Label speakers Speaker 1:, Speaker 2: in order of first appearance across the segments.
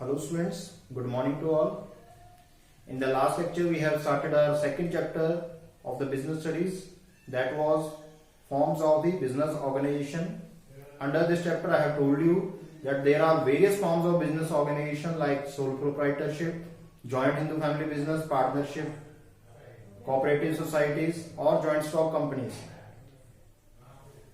Speaker 1: Hello students, good morning to all. In the last lecture we have started our second chapter of the business studies, that was forms of the business organization. Under this chapter I have told you that there are various forms of business organization like sole proprietorship, joint Hindu family business, partnership, cooperative societies or joint stock companies.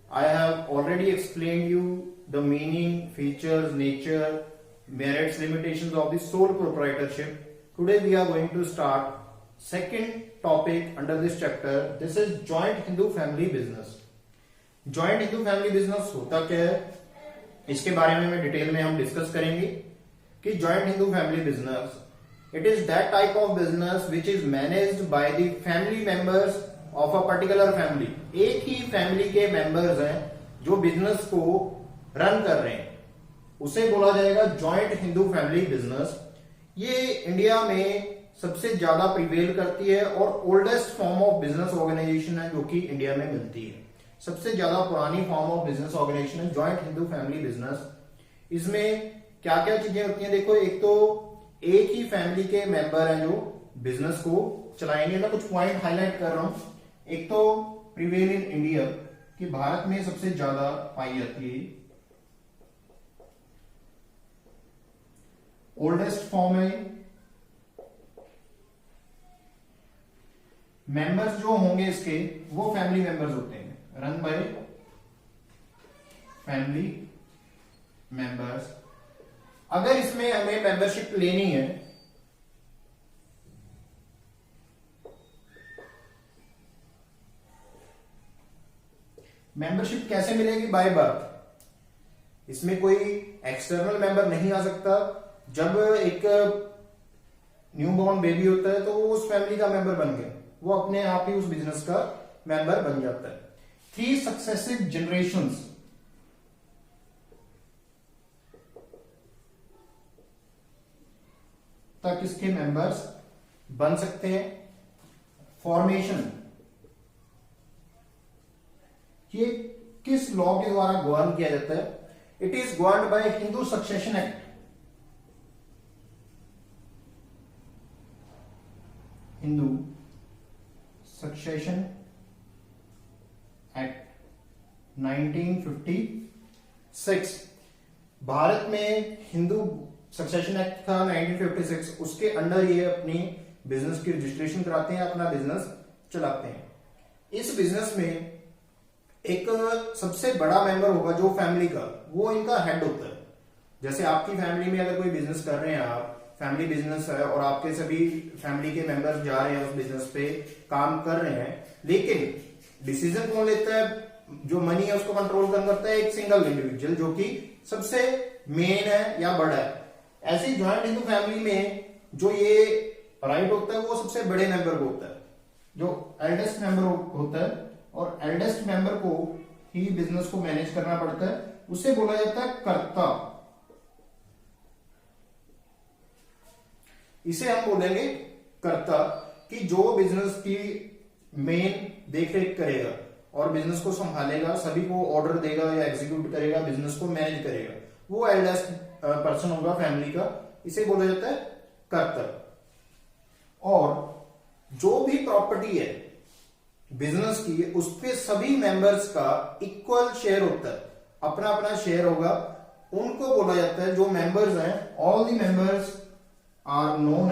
Speaker 1: I have already explained you the meaning, features, nature, merits, limitations of the sole proprietorship. Today we are going to start second topic under this chapter. This is joint Hindu family business. Joint Hindu family business होता क्या है, इसके बारे में detail में हम discuss करेंगे कि joint Hindu family business it is that type of business which is managed by the family members of a particular family. एक ही फैमिली के मेंबर्स हैं जो बिजनेस को रन कर रहे हैं, उसे बोला जाएगा जॉइंट हिंदू फैमिली बिजनेस। ये इंडिया में सबसे ज्यादा प्रिवेल करती है और oldest form of business organization है जो कि इंडिया में मिलती है। सबसे ज्यादा पुरानी फॉर्म ऑफ बिजनेस ऑर्गेनाइजेशन है जॉइंट हिंदू फैमिली बिजनेस। इसमें क्या क्या चीजें होती हैं, देखो, एक तो एक ही फैमिली के मेंबर हैं जो बिजनेस को चलाएंगे। मैं कुछ पॉइंट हाईलाइट कर रहा हूं। एक तो प्रिवेल इन इंडिया कि भारत में सबसे ज्यादा पाई जाती है, ओल्डेस्ट फॉर्म है। मेंबर्स जो होंगे इसके वो फैमिली मेंबर्स होते हैं, रन बाय फैमिली मेंबर्स। अगर इसमें हमें मेंबरशिप लेनी है मेंबरशिप कैसे मिलेगी? By birth. इसमें कोई एक्सटर्नल मेंबर नहीं आ सकता। जब एक न्यूबॉर्न बेबी होता है तो वो उस फैमिली का मेंबर बन गया, वो अपने आप ही उस बिजनेस का मेंबर बन जाता है। 3 सक्सेसिव जनरेशंस तक इसके मेंबर्स बन सकते हैं। फॉर्मेशन ये किस लॉ के द्वारा गवर्न किया जाता है? It is governed bye Hindu succession act. Hindu succession act 1956। Bharat में हिंदू सक्सेशन एक्ट था 1956, उसके अंडर ये अपनी बिजनेस की रजिस्ट्रेशन कराते हैं, अपना बिजनेस चलाते हैं। इस बिजनेस में एक सबसे बड़ा मेंबर होगा जो फैमिली का, वो इनका हेड होता है। जैसे आपकी फैमिली में अगर कोई बिजनेस कर रहे हैं, आप फैमिली बिजनेस है और आपके सभी फैमिली के मेंबर्स जा रहे हैं उस बिजनेस पे काम कर रहे हैं, लेकिन डिसीजन कौन लेता है? जो मनी है उसको कंट्रोल करता है एक सिंगल इंडिविजुअल जो कि सबसे मेन है या बड़ा है। ऐसी ज्वाइंट हिंदू फैमिली में जो ये राइट होता है वो सबसे बड़े मेंबर को होता है, जो एल्डेस्ट मेंबर होता है, और एल्डेस्ट मेंबर को ही बिजनेस को मैनेज करना पड़ता है। उसे बोला जाता है कर्ता। इसे हम बोलेंगे कर्ता, कि जो बिजनेस की मेन देखरेख करेगा और बिजनेस को संभालेगा, सभी को ऑर्डर देगा या एग्जीक्यूट करेगा, बिजनेस को मैनेज करेगा, वो एल्डेस्ट पर्सन होगा फैमिली का। इसे बोला जाता है कर्ता। और जो भी प्रॉपर्टी है बिजनेस की, उसके सभी मेंबर्स का इक्वल शेयर होता है, अपना अपना शेयर होगा। उनको बोला जाता है, जो मेंबर्स हैं, all the members are known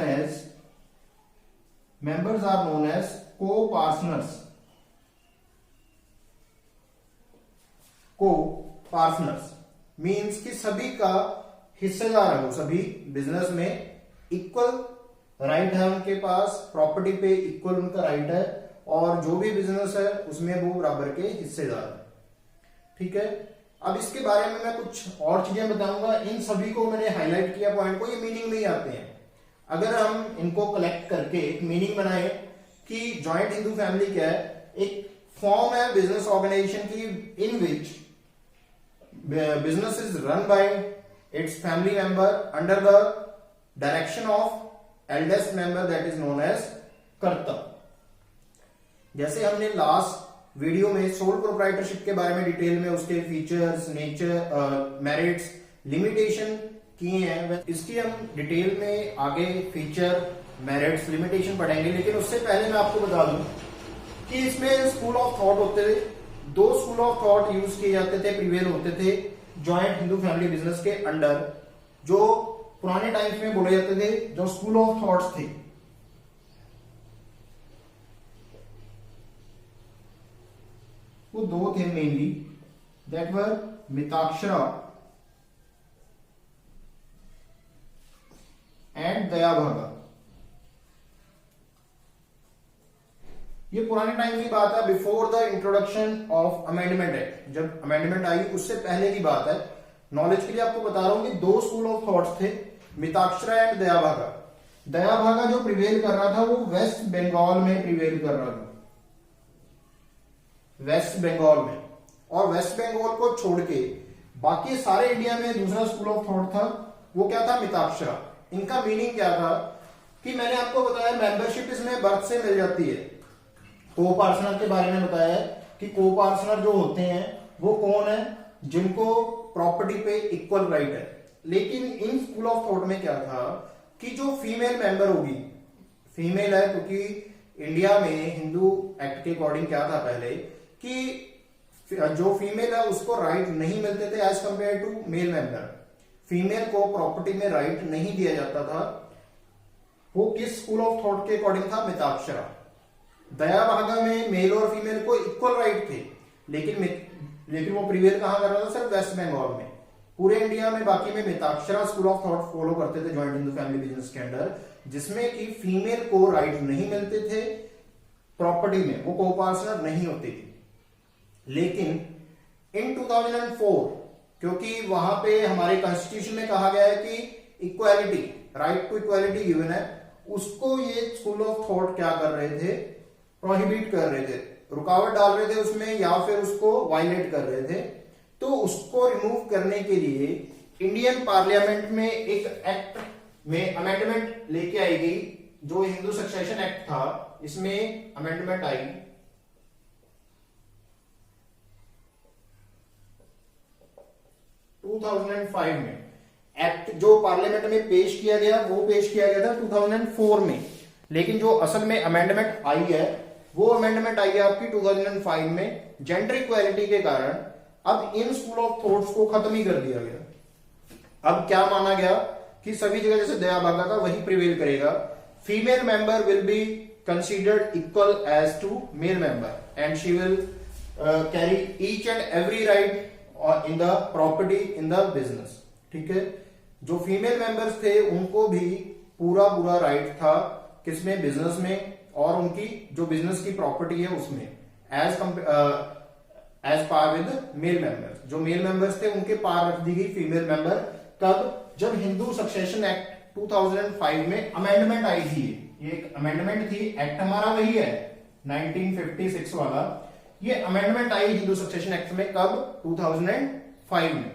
Speaker 1: as co-partners. Co-partners means कि सभी का हिस्सेदार है, वो सभी बिजनेस में इक्वल राइट है उनके पास, प्रॉपर्टी पे इक्वल उनका राइट है, और जो भी बिजनेस है उसमें वो बराबर के हिस्सेदार है। ठीक है, अब इसके बारे में मैं कुछ और चीजें बताऊंगा। इन सभी को मैंने हाईलाइट किया पॉइंट को, ये मीनिंग में ही आते हैं। अगर हम इनको कलेक्ट करके एक मीनिंग बनाए कि जॉइंट हिंदू फैमिली क्या है, एक फॉर्म है बिजनेस ऑर्गेनाइजेशन की in which business is run by its family member under the direction of eldest member, that is known as Karta. जैसे हमने लास्ट वीडियो में सोल प्रोप्राइटरशिप के बारे में डिटेल में उसके फीचर्स, नेचर, मेरिट्स, लिमिटेशन किए हैं, इसकी हम डिटेल में आगे फीचर, मेरिट्स, लिमिटेशन पढ़ेंगे। लेकिन उससे पहले मैं आपको बता दूं कि इसमें स्कूल ऑफ थॉट होते थे, दो स्कूल ऑफ थॉट यूज किए जाते थे, प्रिवेल होते थे जॉइंट हिंदू फैमिली बिजनेस के अंडर, जो पुराने टाइम्स में बोले जाते थे, जो स्कूल ऑफ थॉट्स थे। वो दो थे mainly, that were Mitakshara and Dayabhaga. ये पुराने टाइम की बात है, before the introduction of amendment act, जब अमेंडमेंट आई उससे पहले की बात है। नॉलेज के लिए आपको बता रहा हूं कि दो स्कूल ऑफ थॉट्स थे, मिताक्षरा एंड दयाभागा। दयाभागा जो प्रिवेल कर रहा था वो वेस्ट बंगाल में प्रिवेल कर रहा था, वेस्ट बंगाल में। और वेस्ट बंगाल को छोड़ के बाकी सारे इंडिया में दूसरा स्कूल ऑफ थॉट था, वो क्या था? मिताक्षरा। इनका मीनिंग क्या था कि मैंने आपको बताया मेंबरशिप इसमें बर्थ से मिल जाती है। को पार्टनर के बारे में बताया है कि को पार्टनर जो होते हैं वो कौन है? जिनको प्रॉपर्टी पे इक्वल राइट है। लेकिन इन स्कूल ऑफ थॉट में क्या था कि जो फीमेल मेंबर होगी, फीमेल है क्योंकि इंडिया में हिंदू एक्ट के अकॉर्डिंग क्या था पहले कि जो फीमेल है उसको राइट नहीं मिलते थे as compare to male member. Female को प्रॉपर्टी में राइट नहीं दिया जाता था। वो किस स्कूल ऑफ थॉट के अकॉर्डिंग था? मिताक्षरा। दयाभागा में मेल और फीमेल को इक्वल राइट थे, लेकिन वो प्रिवेल कहां कर रहा था? सिर्फ वेस्ट बंगाल में। पूरे इंडिया में बाकी में Mitakshara school of thought follow करते थे जॉइंट हिंदू फैमिली बिजनेस के अंडर, जिसमें कि फीमेल को राइट नहीं मिलते थे प्रॉपर्टी में, वो को पार्टनर नहीं होती थी। लेकिन इन 2004 क्योंकि वहां पे हमारे कॉन्स्टिट्यूशन में कहा गया है कि equality, right to equality given है, उसको ये स्कूल ऑफ थॉट क्या कर रहे थे? प्रोहिबिट कर रहे थे, रुकावट डाल रहे थे उसमें, या फिर उसको वायलेट कर रहे थे। तो उसको रिमूव करने के लिए इंडियन पार्लियामेंट में एक एक्ट में अमेंडमेंट लेके आई गई, जो हिंदू सक्सेशन एक्ट था, इसमें अमेंडमेंट आई 2005 में। एक्ट जो पार्लियामेंट में पेश किया गया वो पेश किया गया था 2004 में, लेकिन जो असल में अमेंडमेंट आई है वो अमेंडमेंट आई है आपकी 2005 में। जेंडर इक्वालिटी के कारण अब इन स्कूल ऑफ थॉट्स को खत्म ही कर दिया गया। अब क्या माना गया कि सभी जगह जैसे दयाभागा का वही प्रिवेल करेगा, female member will be considered equal as to male member and she will carry each and every right in the property in the business. ठीक है, जो फीमेल मेंबर्स थे उनको भी पूरा पूरा राइट था किसमें? बिजनेस में, और उनकी जो बिजनेस की प्रॉपर्टी है उसमें as par with male members. जो मेल मेंबर्स थे उनके पार रख दी गई फीमेल मेंबर। कब? जब हिंदू सक्सेशन एक्ट 2005 में अमेंडमेंट आई थी। ये एक अमेंडमेंट थी, एक्ट हमारा वही है 1956 वाला। ये अमेंडमेंट आई हिंदू सक्सेशन एक्ट में कब? 2005 में।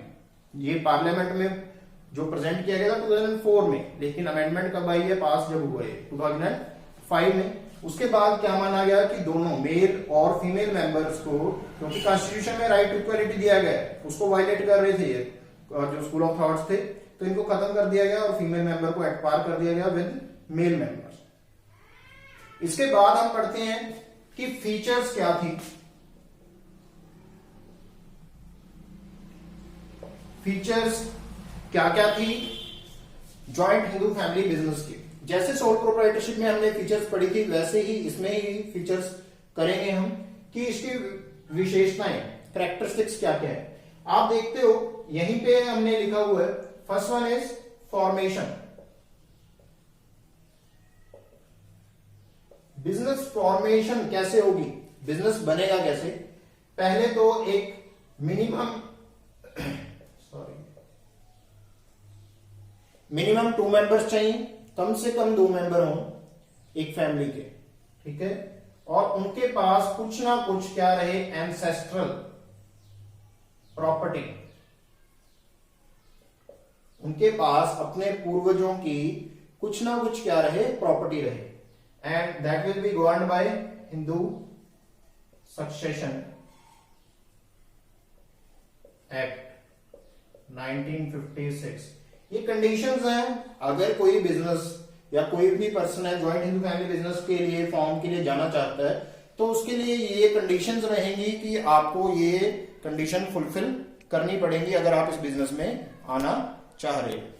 Speaker 1: ये पार्लियामेंट में जो प्रेजेंट किया गया था 2004 में, लेकिन अमेंडमेंट कब आई है? पास जब हुआ है 2005 में। उसके बाद क्या माना गया कि दोनों मेल और फीमेल मेंबर्स को, क्योंकि कॉन्स्टिट्यूशन में राइट टू इक्वालिटी दिया गया है, उसको वायलेट कर रहे थे ये जो स्कूल ऑफ थॉट्स थे, तो इनको खत्म कर दिया गया और फीमेल मेंबर को एट पार कर दिया गया विद मेल मेंबर्स। इसके बाद हम पढ़ते हैं कि फीचर्स क्या थी। फीचर्स क्या क्या थी जॉइंट हिंदू फैमिली बिजनेस की? जैसे सोल प्रोप्राइटरशिप में हमने फीचर्स पढ़ी थी, वैसे ही इसमें ही फीचर्स करेंगे हम कि इसकी विशेषताएं, कैरेक्टरिस्टिक्स क्या क्या है। आप देखते हो यहीं पे हमने लिखा हुआ है, first one is formation. Business formation कैसे होगी? बिजनेस बनेगा कैसे? पहले तो एक मिनिमम 2 मेंबर्स चाहिए, कम से कम 2 मेंबर हों एक फैमिली के। ठीक है, और उनके पास कुछ ना कुछ क्या रहे? Ancestral property. उनके पास अपने पूर्वजों की कुछ ना कुछ क्या रहे? प्रॉपर्टी रहे। And that will be governed bye Hindu succession act 1956। ये कंडीशंस हैं। अगर कोई बिजनेस या कोई भी पर्सन है ज्वाइंट हिंदू फैमिली बिजनेस के लिए फॉर्म के लिए जाना चाहता है तो उसके लिए ये कंडीशंस रहेंगी कि आपको ये कंडीशन फुलफिल करनी पड़ेगी अगर आप इस बिजनेस में आना चाह रहे हैं।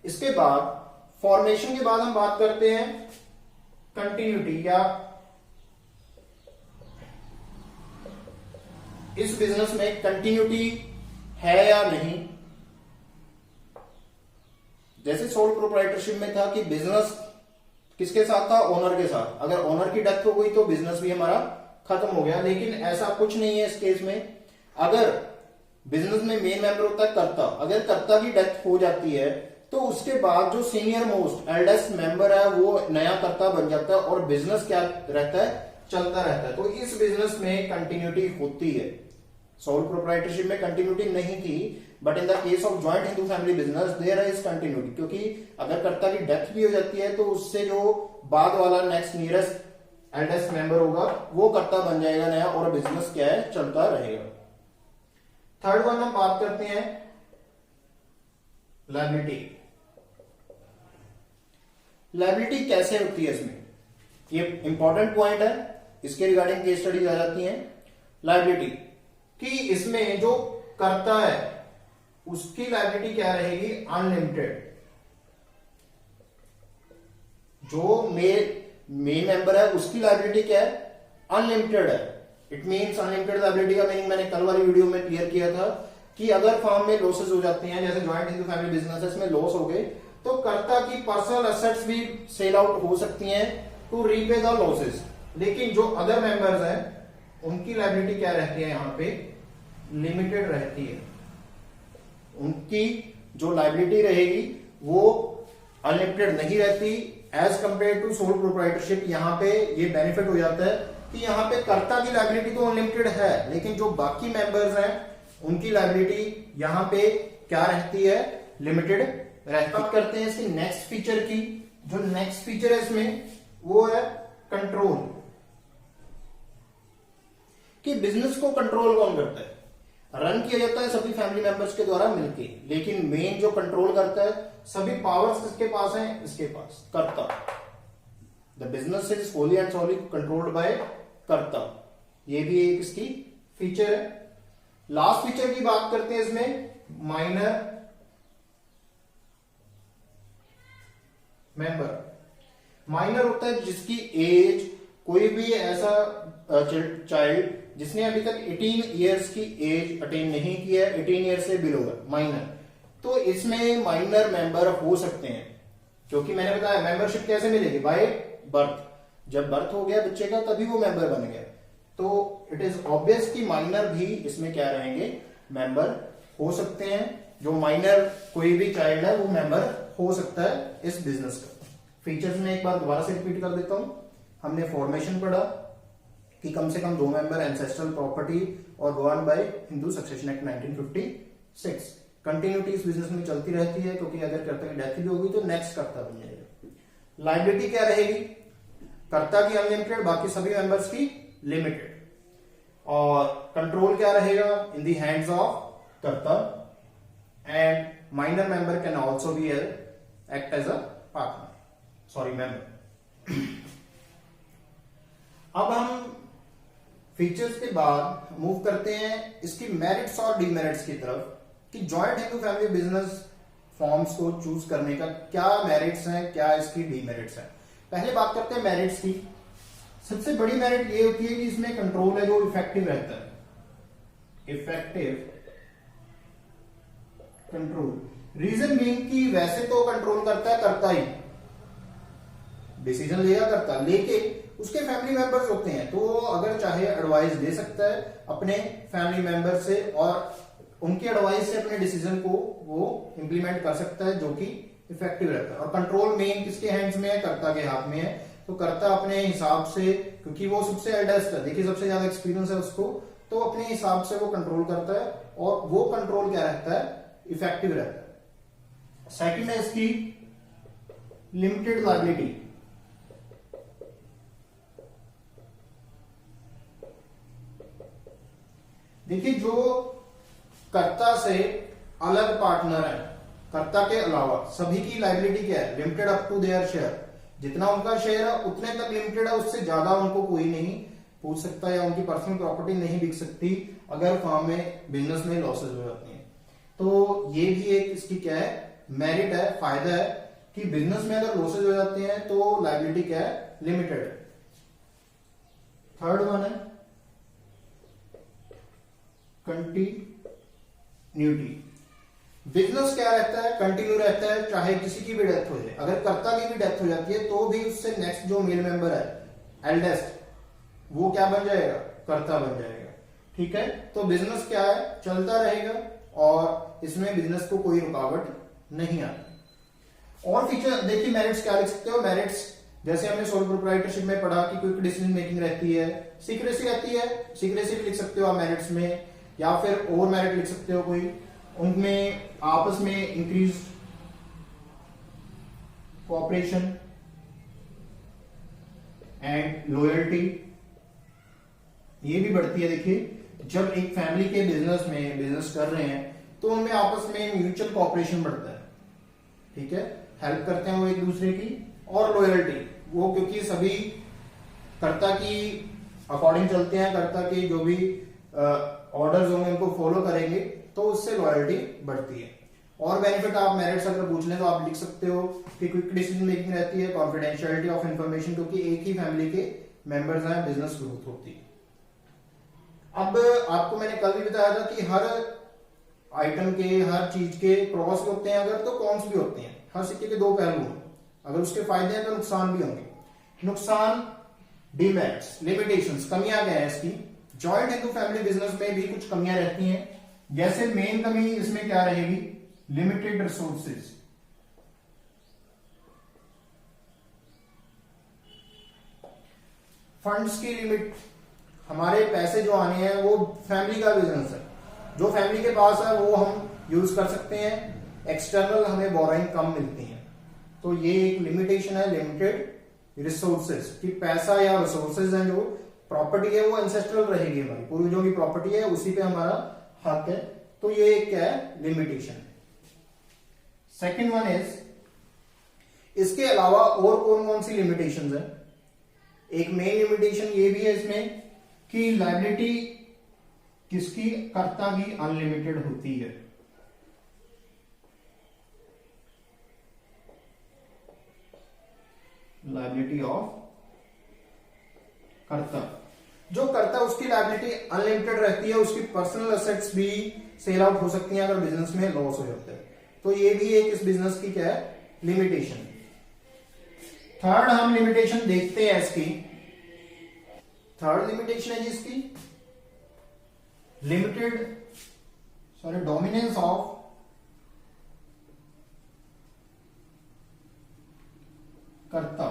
Speaker 1: इसके बाद फॉर्मेशन के बाद हम बात करते हैं कंटिन्यूटी, या इस बिजनेस में कंटिन्यूटी है या नहीं। जैसे सोल प्रोप्राइटरशिप में था कि बिजनेस किसके साथ था, ओनर के साथ। अगर ओनर की डेथ हो गई तो बिजनेस भी हमारा खत्म हो गया, लेकिन ऐसा कुछ नहीं है इस केस में। अगर बिजनेस में मेन मेंबर होता है कर्ता, अगर कर्ता की डेथ हो जाती है तो उसके बाद जो सीनियर मोस्ट एल्डेस्ट मेंबर है वो नया कर्ता बन जाता है और बिजनेस क्या रहता है, चलता रहता है। तो इस बिजनेस में कंटिन्यूटी होती है। सोल प्रोप्राइटरशिप में कंटिन्यूटी नहीं थी, but in the case of joint Hindu family business there is continuity, क्योंकि अगर कर्ता की डेथ भी हो जाती है तो उससे जो बाद वाला नेक्स्ट नियरेस्ट एल्डेस्ट मेंबर होगा वो कर्ता बन जाएगा नया और बिजनेस क्या है, चलता रहेगा। थर्ड वन हम बात करते हैं लायबिलिटी। लायबिलिटी कैसे होती है इसमें, ये इंपॉर्टेंट पॉइंट है, इसके रिगार्डिंग केस स्टडीज आ जाती हैं। लायबिलिटी कि इसमें जो कर्ता है उसकी लायबिलिटी क्या रहेगी, अनलिमिटेड। जो मेन मेंबर है उसकी लायबिलिटी क्या है, अनलिमिटेड है। इट मींस अनलिमिटेड लायबिलिटी का मीनिंग मैंने कल वाली वीडियो में क्लियर किया था कि अगर फर्म में लॉसेस हो जाते हैं, जैसे ज्वाइंट हिंदू फैमिली बिजनेसेस में लॉस हो गए, तो कर्ता की पर्सनल एसेट्स भी सेल आउट हो सकती हैं टू रीपे द लॉसेस। लेकिन जो अदर मेंबर्स हैं उनकी लायबिलिटी क्या रहती है, यहां पे लिमिटेड रहती है। उनकी जो लायबिलिटी रहेगी वो अनलिमिटेड नहीं रहती as compare to sole proprietorship. यहां पे ये बेनिफिट हो जाता है कि यहां पे कर्ता की लायबिलिटी तो अनलिमिटेड है, लेकिन जो बाकी मेंबर्स हैं उनकी लायबिलिटी यहां पे क्या रहती है, लिमिटेड रहती। बात करते हैं इसकी नेक्स्ट फीचर की। जो नेक्स्ट फीचर है इसमें वो है कंट्रोल, कि बिजनेस को कंट्रोल कौन करता है। रन किया जाता है सभी फैमिली मेंबर्स के द्वारा मिलके, लेकिन मेन जो कंट्रोल करता है, सभी पावर्स किसके पास हैं, इसके पास, karta. The business is wholly and solely controlled by karta. ये भी एक इसकी फीचर है। लास्ट फीचर की बात करते हैं इसमें, माइनर मेंबर। माइनर होता है जिसकी एज, कोई भी ऐसा चाइल्ड जिसने अभी तक 18 इयर्स की एज अटेन नहीं किया है, 18 ईयर से बिलो है, माइनर। तो इसमें माइनर मेंबर हो सकते हैं, क्योंकि मैंने बताया मेंबरशिप कैसे मिलेगी, बाय बर्थ। जब बर्थ हो गया बच्चे का तभी वो मेंबर बन गया। तो इट इज ऑब्वियस कि माइनर भी इसमें क्या रहेंगे, मेंबर हो सकते हैं। जो माइनर कोई भी चाइल्ड है वो मेंबर हो सकता है इस बिजनेस का। फीचर्स में एक बार दोबारा से रिपीट कर देता हूं। हमने फॉर्मेशन पढ़ा कि कम से कम 2 मेंबर एंसेस्ट्रल प्रॉपर्टी और govern by Hindu succession act 1956। Continuity इस बिजनेस में चलती रहती है, क्योंकि अगर कर्ता की डेथ भी होगी तो नेक्स्ट कर्ता बन जाएगा। लायबिलिटी क्या रहेगी, कर्ता की अनलिमिटेड, बाकी सभी मेंबर्स की लिमिटेड। और कंट्रोल क्या रहेगा, in the hands of karta. And minor member can also be act as a partner, sorry member. अब हम फीचर्स के बाद मूव करते हैं इसकी मेरिट्स और डीमेरिट्स की तरफ, कि joint Hindu family business forms को चूज करने का क्या मेरिट्स हैं, क्या इसकी डीमेरिट्स हैं। पहले बात करते हैं मेरिट्स की। सबसे बड़ी मेरिट ये होती है कि इसमें कंट्रोल है जो इफेक्टिव रहता है, इफेक्टिव कंट्रोल। रीजन बीइंग कि वैसे तो कंट्रोल करता है कर्ता ही, डिसीजन लेगा करता, लेकिन उसके फैमिली मेंबर्स होते हैं, तो अगर चाहे एडवाइस दे सकता है अपने फैमिली मेंबर से और उनकी एडवाइस से अपने डिसीजन को वो इंप्लीमेंट कर सकता है, जो कि इफेक्टिव रहता है। और कंट्रोल मेन किसके हैंड्स में है, कर्ता के हाथ में है। तो कर्ता अपने हिसाब से, क्योंकि वो सबसे एल्डेस्ट है, देखिए सबसे ज्यादा एक्सपीरियंस है उसको, तो अपने हिसाब से वो कंट्रोल करता है और वो कंट्रोल क्या रहता है, इफेक्टिव रहता है। सेकंड है इसकी लिमिटेड लायबिलिटी। देखिए जो कर्ता से अलग पार्टनर है कर्ता के अलावा सभी की लायबिलिटी क्या है, limited up to their share, जितना उनका शेयर है उतने तक लिमिटेड है, उससे ज्यादा उनको कोई नहीं पूछ सकता या उनकी पर्सनल प्रॉपर्टी नहीं बिक सकती अगर फर्म में बिजनेस में लॉसेज हो जाती हैं। तो ये भी एक इसकी क्या है, मेरिट है, फायदा है कि बिजनेस में अगर लॉसेज हो जाते हैं तो लायबिलिटी क्या है, लिमिटेड है। थर्ड वन है कंटिन्यूटी। बिजनेस क्या रहता है, कंटिन्यू रहता है, चाहे किसी की भी डेथ हो जाए। अगर कर्ता की भी डेथ हो जाती है तो भी उससे नेक्स्ट जो मेल मेंबर है एल्डेस्ट, वो क्या बन जाएगा, कर्ता बन जाएगा। ठीक है, तो बिजनेस क्या है, चलता रहेगा और इसमें बिजनेस को कोई रुकावट नहीं आती। और फीचर देखिए, मेरिट्स क्या लिख सकते हो, मेरिट्स जैसे हमने सोल प्रोप्राइटरशिप में पढ़ा कि क्विक डिसीजन मेकिंग रहती है, सीक्रेसी रहती है, सीक्रेसी भी लिख सकते हो आप मेरिट्स में, या फिर और मेरिट लिख सकते हो कोई, उनमें आपस में इंक्रीज कोऑपरेशन एंड लॉयल्टी, ये भी बढ़ती है। देखिए, जब एक फैमिली के बिजनेस में बिजनेस कर रहे हैं तो उनमें आपस में म्यूचुअल कोऑपरेशन बढ़ता है। ठीक है, हेल्प करते हैं वो एक दूसरे की, और लॉयल्टी वो क्योंकि सभी कर्ता की अकॉर्डिंग चलते हैं, कर्ता के जो भी ऑर्डर्स होंगे उनको फॉलो करेंगे, तो उससे लॉयल्टी बढ़ती है। और बेनिफिट आप मेरिट्स अगर पूछ लें तो आप लिख सकते हो कि क्विक डिसीजन मेकिंग रहती है, कॉन्फिडेंशियलिटी ऑफ इंफॉर्मेशन, क्योंकि एक ही फैमिली के मेंबर्स हैं, बिजनेस ग्रोथ होती है। अब आपको मैंने कल भी बताया था कि हर आइटम के, हर चीज के प्रॉस होते हैं अगर, तो कॉन्स भी होते हैं। हर सिक्के के दो पहलू हैं, अगर उसके फायदे हैं तो नुकसान भी होंगे। नुकसान, डिमेरिट्स, लिमिटेशंस, कमियां क्या है इसकी। जॉइंट हिंदू फैमिली बिजनेस में भी कुछ कमियां रहती हैं, जैसे मेन कमी इसमें क्या रहेगी, लिमिटेड रिसोर्सेज। फंड्स की लिमिट, हमारे पैसे जो आने हैं वो फैमिली का बिजनेस है, जो फैमिली के पास है वो हम यूज कर सकते हैं, एक्सटर्नल हमें बोरोइंग कम मिलती है। तो ये एक लिमिटेशन है, लिमिटेड रिसोर्सेज, कि पैसा या रिसोर्सेज है, जो प्रॉपर्टी है वो एंसेस्ट्रल रहेगी, हमारी पूर्वजों की प्रॉपर्टी है, उसी पे हमारा हक है। तो ये एक क्या है, लिमिटेशन। सेकेंड वन इज, इसके अलावा और कौन कौन सी लिमिटेशंस है। एक मेन लिमिटेशन ये भी है इसमें कि लायबिलिटी किसकी, कर्ता की अनलिमिटेड होती है। लायबिलिटी ऑफ कर्ता, जो कर्ता उसकी लायबिलिटी अनलिमिटेड रहती है, उसकी पर्सनल एसेट्स भी सेल आउट हो सकती हैं अगर बिजनेस में लॉस हो जाता है। तो ये भी एक इस बिजनेस की क्या है, लिमिटेशन। थर्ड हम लिमिटेशन देखते हैं इसकी, थर्ड लिमिटेशन है जिसकी डोमिनेंस ऑफ कर्ता।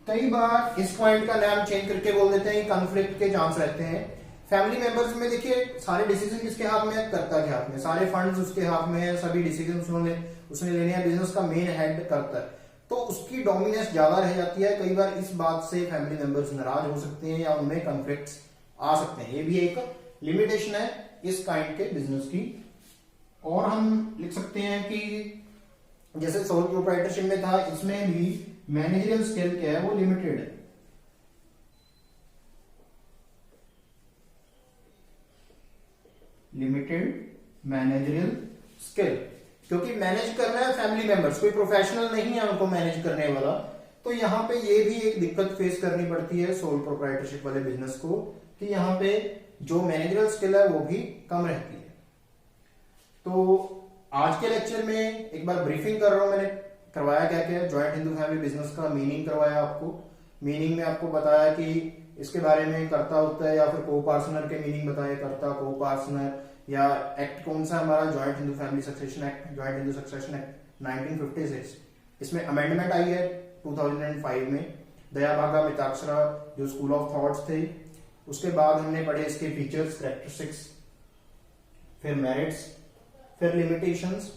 Speaker 1: कई बार इस पॉइंट का नाम चेंज करके बोल देते हैं, कॉन्फ्लिक्ट के चांस रहते हैं। फैमिली मेंबर्स में देखिए, सारे डिसीजन किसके हाथ में है, कर्ता के हाथ में, सारे फंड्स उसके हाथ में है, सभी डिसीजन उसने लेने हैं, बिजनेस का मेन हेड कर्ता है, तो उसकी डोमिनेंस ज्यादा रह जाती है। कई बार इस बात से फैमिली मेंबर्स नाराज हो सकते हैं या उनमें कॉन्फ्लिक्ट्स आ सकते हैं, ये भी एक लिमिटेशन है इस काइंड के बिजनेस की। और हम लिख सकते हैं कि जैसे सोल प्रोप्राइटरशिप में था, इसमें भी मैनेजरियल स्किल क्या है, वो लिमिटेड है। लिमिटेड मैनेजरियल स्किल, क्योंकि मैनेज करना है फैमिली मेंबर्स, कोई प्रोफेशनल नहीं है उनको मैनेज करने वाला। तो यहाँ पे ये भी एक दिक्कत फेस करनी पड़ती है सोल प्रोप्राइटरशिप वाले बिजनेस को, कि यहाँ पे जो मैनेजरियल स्किल है वो भी कम रहती है। तो आज के लेक्चर में एक बार ब्रीफिंग कर रहा हूं, मैंने करवाया क्या क्या, जॉइंट हिंदू फैमिली बिजनेस का मीनिंग करवाया आपको। मीनिंग में आपको बताया कि इसके बारे में कर्ता होता है या फिर को पार्टनर के मीनिंग बताए, कर्ता, को पार्टनर, या एक्ट कौन सा हमारा, joint Hindu family succession act, joint Hindu succession act 1956। इसमें अमेंडमेंट आई है 2005 में, दया भागा मिताक्षरा जो स्कूल ऑफ थॉट्स थे। उसके बाद हमने पढ़े इसके फीचर्स, कैरेक्टरिस्टिक्स, फिर मेरिट्स, फिर लिमिटेशंस।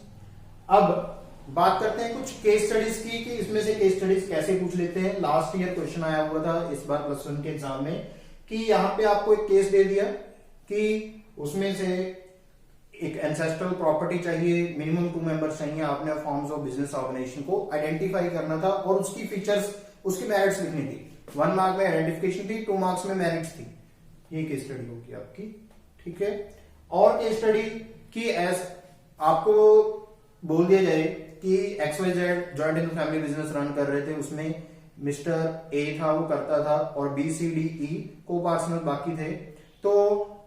Speaker 1: अब बात करते हैं कुछ केस स्टडीज की, कि इसमें से केस स्टडीज कैसे पूछ लेते हैं। लास्ट ईयर क्वेश्चन आया हुआ था इस बार प्लस 1 के एग्जाम में, कि यहाँ पे आपको एक केस दे दिया कि उसमें से एक एंसेस्ट्रल प्रॉपर्टी चाहिए, मिनिमम 2 मेंबर्स चाहिए, आपने फॉर्म्स ऑफ बिजनेस ऑर्गेनाइजेशन को आइडेंटिफाई करना था और उसकी फीचर्स, उसकी मेरिट्स लिखनी थी। 1 मार्क में आइडेंटिफिकेशन थी, 2 मार्क्स में मेरिट्स थी। ये केस स्टडी होगी आपकी, ठीक है। और केस स्टडी की एज आपको बोल दिया जाए कि XYZ joint in family business run कर रहे थे, उसमें मिस्टर ए था वो करता था और BCDE को पार्टनर बाकी थे, तो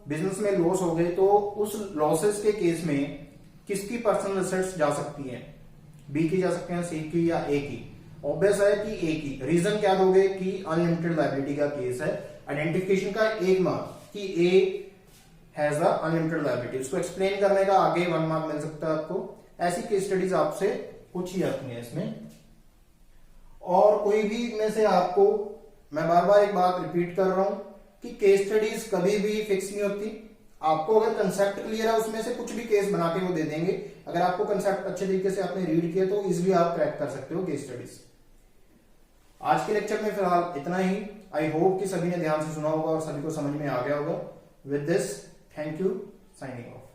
Speaker 1: बिजनेस में लॉस हो गए, तो उस लॉसेस के केस में किसकी पर्सनल एसेट्स जा सकती हैं? बी की जा सकते हैं, सी की या ए की? ऑब्वियस है कि ए की। रीजन क्या दोगे कि अनलिमिटेड लायबिलिटी का केस है, आइडेंटिफिकेशन का 1 मार्क कि A has a unlimited liability, उसको एक्सप्लेन करने का आगे 1 मार्क मिल सकता है आपको। ऐसी केस स्टडीज आपसे पूछी जाती है इसमें। और कोई भी में से आपको, मैं बार बार एक बात रिपीट कर रहा हूं कि केस स्टडीज कभी भी फिक्स नहीं होती। आपको अगर कंसेप्ट क्लियर है, उसमें से कुछ भी केस बना के वो दे देंगे। अगर आपको कंसेप्ट अच्छे तरीके से आपने रीड किया तो इजिली आप क्रैक कर सकते हो केस स्टडीज। आज के लेक्चर में फिलहाल इतना ही। आई होप कि सभी ने ध्यान से सुना होगा और सभी को समझ में आ गया होगा। With this, thank you, signing off.